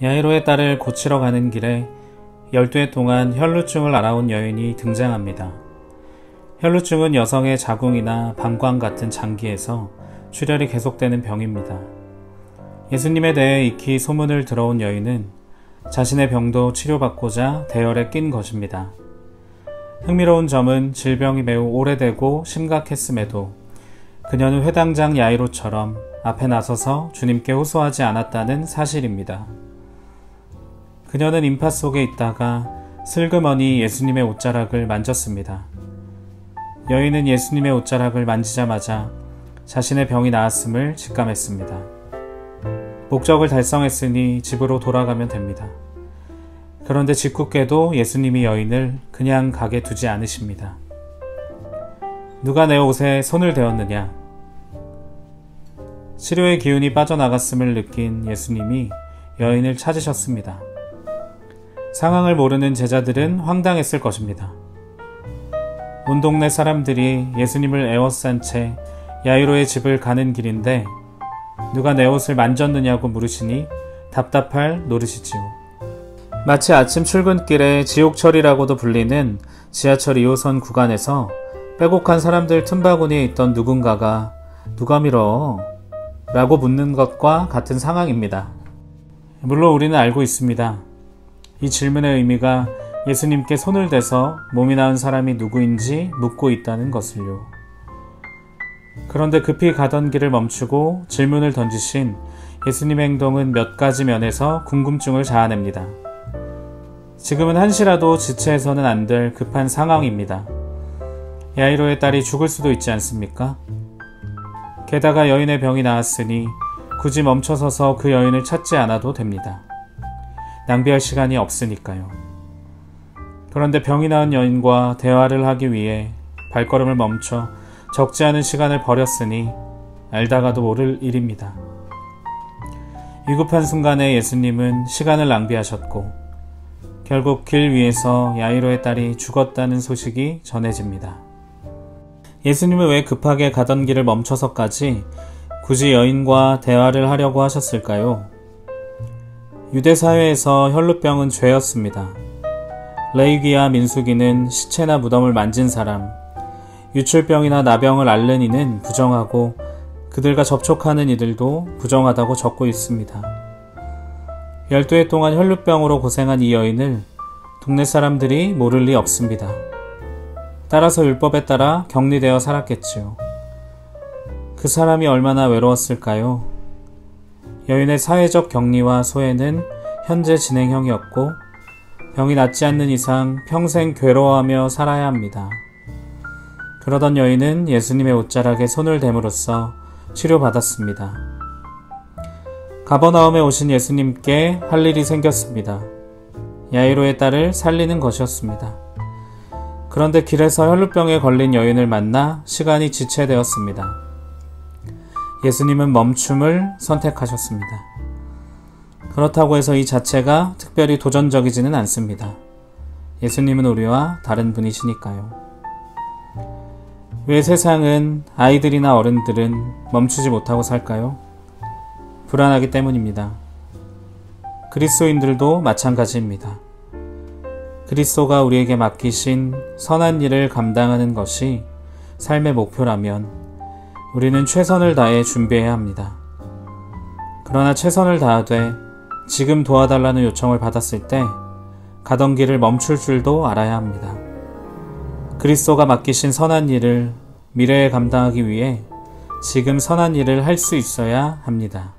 야이로의 딸을 고치러 가는 길에 12해 동안 혈루증을 앓아온 여인이 등장합니다. 혈루증은 여성의 자궁이나 방광 같은 장기에서 출혈이 계속되는 병입니다. 예수님에 대해 익히 소문을 들어온 여인은 자신의 병도 치료받고자 대열에 낀 것입니다. 흥미로운 점은 질병이 매우 오래되고 심각했음에도 그녀는 회당장 야이로처럼 앞에 나서서 주님께 호소하지 않았다는 사실입니다. 그녀는 인파 속에 있다가 슬그머니 예수님의 옷자락을 만졌습니다. 여인은 예수님의 옷자락을 만지자마자 자신의 병이 나았음을 직감했습니다. 목적을 달성했으니 집으로 돌아가면 됩니다. 그런데 짓궂게도 예수님이 여인을 그냥 가게 두지 않으십니다. 누가 내 옷에 손을 대었느냐? 치료의 기운이 빠져나갔음을 느낀 예수님이 여인을 찾으셨습니다. 상황을 모르는 제자들은 황당했을 것입니다. 온 동네 사람들이 예수님을 에워싼 채 야이로의 집을 가는 길인데 누가 내 옷을 만졌느냐고 물으시니 답답할 노릇이지요. 마치 아침 출근길에 지옥철이라고도 불리는 지하철 2호선 구간에서 빼곡한 사람들 틈바구니에 있던 누군가가 누가 밀어? 라고 묻는 것과 같은 상황입니다. 물론 우리는 알고 있습니다. 이 질문의 의미가 예수님께 손을 대서 몸이 나은 사람이 누구인지 묻고 있다는 것을요. 그런데 급히 가던 길을 멈추고 질문을 던지신 예수님의 행동은 몇 가지 면에서 궁금증을 자아냅니다. 지금은 한시라도 지체해서는 안 될 급한 상황입니다. 야이로의 딸이 죽을 수도 있지 않습니까? 게다가 여인의 병이 나았으니 굳이 멈춰서서 그 여인을 찾지 않아도 됩니다. 낭비할 시간이 없으니까요. 그런데 병이 나은 여인과 대화를 하기 위해 발걸음을 멈춰 적지 않은 시간을 버렸으니 알다가도 모를 일입니다. 위급한 순간에 예수님은 시간을 낭비하셨고 결국 길 위에서 야이로의 딸이 죽었다는 소식이 전해집니다. 예수님은 왜 급하게 가던 길을 멈춰서까지 굳이 여인과 대화를 하려고 하셨을까요? 유대 사회에서 혈루병은 죄였습니다. 레위기와 민수기는 시체나 무덤을 만진 사람, 유출병이나 나병을 앓는 이는 부정하고 그들과 접촉하는 이들도 부정하다고 적고 있습니다. 12해 동안 혈루병으로 고생한 이 여인을 동네 사람들이 모를 리 없습니다. 따라서 율법에 따라 격리되어 살았겠지요. 그 사람이 얼마나 외로웠을까요? 여인의 사회적 격리와 소외는 현재 진행형이었고 병이 낫지 않는 이상 평생 괴로워하며 살아야 합니다. 그러던 여인은 예수님의 옷자락에 손을 댐으로써 치료받았습니다. 가버나움에 오신 예수님께 할 일이 생겼습니다. 야이로의 딸을 살리는 것이었습니다. 그런데 길에서 혈루병에 걸린 여인을 만나 시간이 지체되었습니다. 예수님은 멈춤을 선택하셨습니다. 그렇다고 해서 이 자체가 특별히 도전적이지는 않습니다. 예수님은 우리와 다른 분이시니까요. 왜 세상은 아이들이나 어른들은 멈추지 못하고 살까요? 불안하기 때문입니다. 그리스도인들도 마찬가지입니다. 그리스도가 우리에게 맡기신 선한 일을 감당하는 것이 삶의 목표라면 우리는 최선을 다해 준비해야 합니다. 그러나 최선을 다하되 지금 도와달라는 요청을 받았을 때 가던 길을 멈출 줄도 알아야 합니다. 그리스도가 맡기신 선한 일을 미래에 감당하기 위해 지금 선한 일을 할 수 있어야 합니다.